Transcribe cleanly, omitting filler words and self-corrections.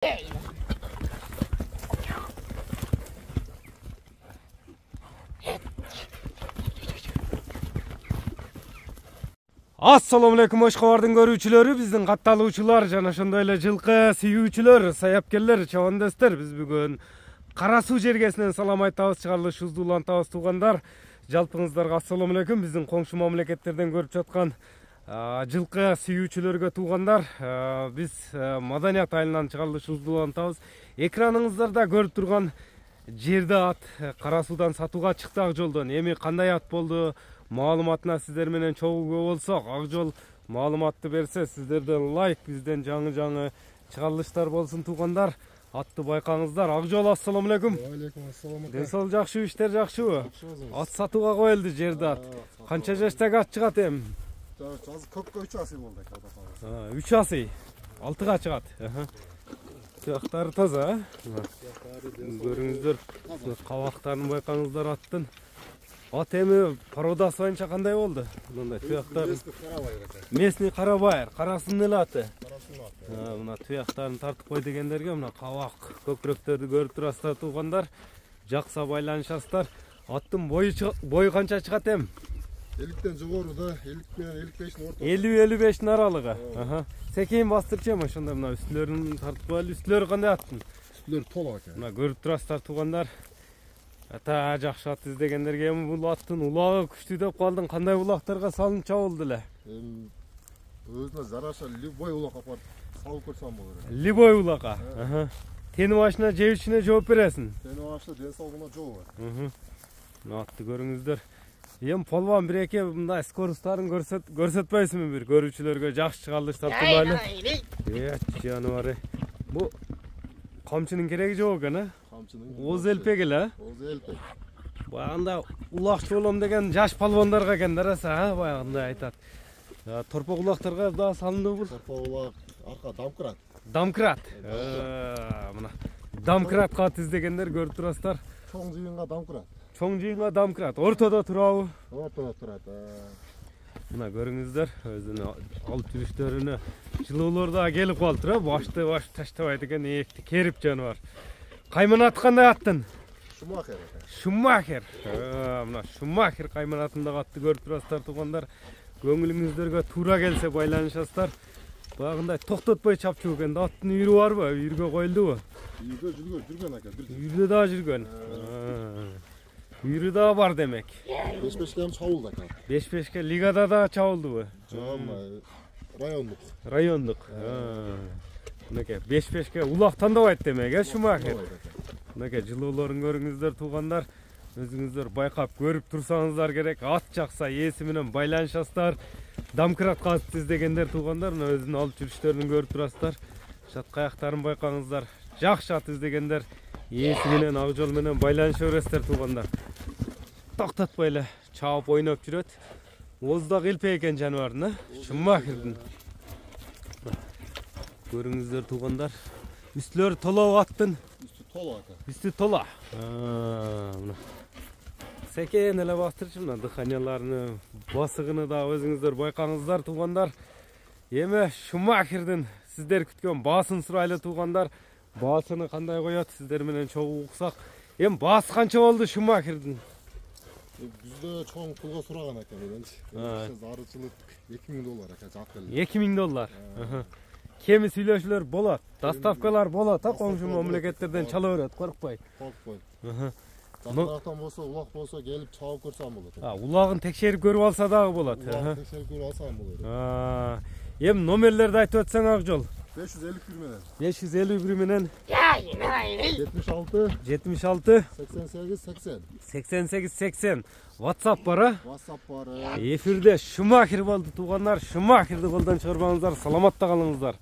Assalamu alaikum Oşqabardын көрүүчүлөрү, биздин катталуучулар жана ошондой эле жылкы сүйүүчүлөр, саяпкерлер, чабандостор. Биз бүгүн Кара суу жергесинен салам айтабыз, чыгарылышыбызды улантабыз туугандар. Жалпыңыздарга ассаламу алейкум. Биздин коңшу мамлекеттерден көрүп жаткан жылкы сүйүүчүлөргө туугандар, биз Маданият айылынан чыгарылышыбызды улантабыз. Экраныңыздарда көрүп турган жерде ат Кара суудан сатууга чыкты ак жолдон. Эми кандай ат болду? Маалыматына сиздер менен чогуу болсок, ак жол маалыматты берсе, сиздерден лайк, бизден жаңы чыгарылыштар болсун туугандар. Атты байкаңыздар. Ак жол, ассаламу алейкум. Алейкум ассалам. Ден соолук жакшы, иштер жакшыбы? Ат сатууга коюлду жерде ат. Канча жаштагы ат чыгат эми? Көпкө 3 асый болду экен. 3 асый. 6га чыгат. Туяктары таза, көрүңүздөр, кабактарын байкаңыздар аттын. Ат эми породасы боюнча кандай болду? Мындай туяктар. Местный карабайыр, карасынын эле аты. Мына туяктарын тартып кой дегендерге мына кабак, көкүрөктөрдү көрүп турасыздар туугандар. Жакса байланышасыздар. Аттын бою канча чыгат эми? 50ден жогору да, 50 менен 55дин ортосу. 50-55дин аралыгы. Секейин бастырчы эми ошондо мына үстүлөрүн тартып коелу. Үстүлөрү кандай аттын? Үстүлөр толо экен. Мына көрүп турасыздар туугандар. Ата жакшы ат издегендерге эми бул аттын улагы күчтүү деп калдың. Кандай улактарга салынып чабылды эле? Өзүнө жараша любой улак апарып салып көрсөм болот. Любой улакка. Тени башына, жебичине жооп бересиң. Тени башына, ден соолугуна жооп бар. Мына атты көрүңүздөр. Эми полбан бир-эки мындай скоростарын көрсөтпөйсүңбү бир көрүүчүлөргө жакшы чыгарылыштар кылайлы. Жаныбар. Бу камчынын кереги жок экен, Оз элпек эле. Оз элпек. Баягында улакчы болом деген жаш палвандарга экен дараса, баягындай айтат. Торпок улактарга да салынды бул. Торпок улак арка дамкрат. Дамкрат. Мына дамкрат кат издегендер көрүп турасыздар. Чоң жыйынга дамкрат. Чоң жыйынга дамкрат. Ортодо турабы? Ортодо турат. Мына көрүңүздөр, өзүнүн алып жүрүштөрүнө жылуулар да келип калды, башты таштабайт экен, эекти керип жаныбар. Кайманат кандай аттын? Шумахер. Шумахер. Мына Шумахер кайманатындагы атты көрүп турасыздар туугандар. Көңүлүңүздөргө туура келсе байланышасыздар. Баягындай токтотпой чапчу экен. Аттын үйрү барбы? Үйргө коюлдубу? Үйргө жүргөн экен. Үйрүдө да жүргөн. Үйрү да бар демек. 5-5ке ham чабылды экен. 5-5ке лигада да чабылдыбы? Жок, райондук. Райондук. Мынакей 5-5ке улак тандабайт демек, Шумахер. Мынакей жылууларын көрүңүздөр туугандар. Өзүңүздөр байкап көрүп турсаңыздар керек. Ат жакса ээси менен байланышасыздар. Дамкрат кат издегендер туугандар, мына өзүнүн алып жүрүштөрүн көрүп турасыздар. Шатка аяктарын байкаңыздар. Жакшы ат издегендер ээси менен ак жол менен байланыша бересиздер туугандар. Токтотпой эле чабып ойноп жүрөт. Оздак элпек экен жаныбардын, Шумахердин. Көрүңүздөр туугандар. Үстүлөрү толо аттын. Үстү толо экен. Үстү толо. Мына секен эле бастырчы, мына дыханияларыны, басыгыны да өзүңүздөр байкаңыздар туугандар. Эми Шумахердин сиздер күткөн баасын сурайлы туугандар. Баасыны кандай коет, сиздер менен чогуу уксак. Эми баасы канча болду Шумахердин? Бизде чоң пулга сураган экен мененчи. Зарычылык $2000 экен, жакын. $2000. Кеми сүйлөшүүлөр болот, доставкалар болот, коңшу мамлекеттерден чала берет, коркпой. Жакынактан болсо, улак болсо келип чабып көрсөм болот. Улагын текшерип көрүп алса дагы болот. Текшерип көрүп алсам болот. Эми номерлерди айтып өтсөң ак жол. 551 менен. 551 менен 76 78 88 80. 88 80. WhatsApp бар, WhatsApp бар. Эфирде Шумахер болду туугандар. Шумахерди колдон чыгарбаңыздар, саламатта калыңыздар.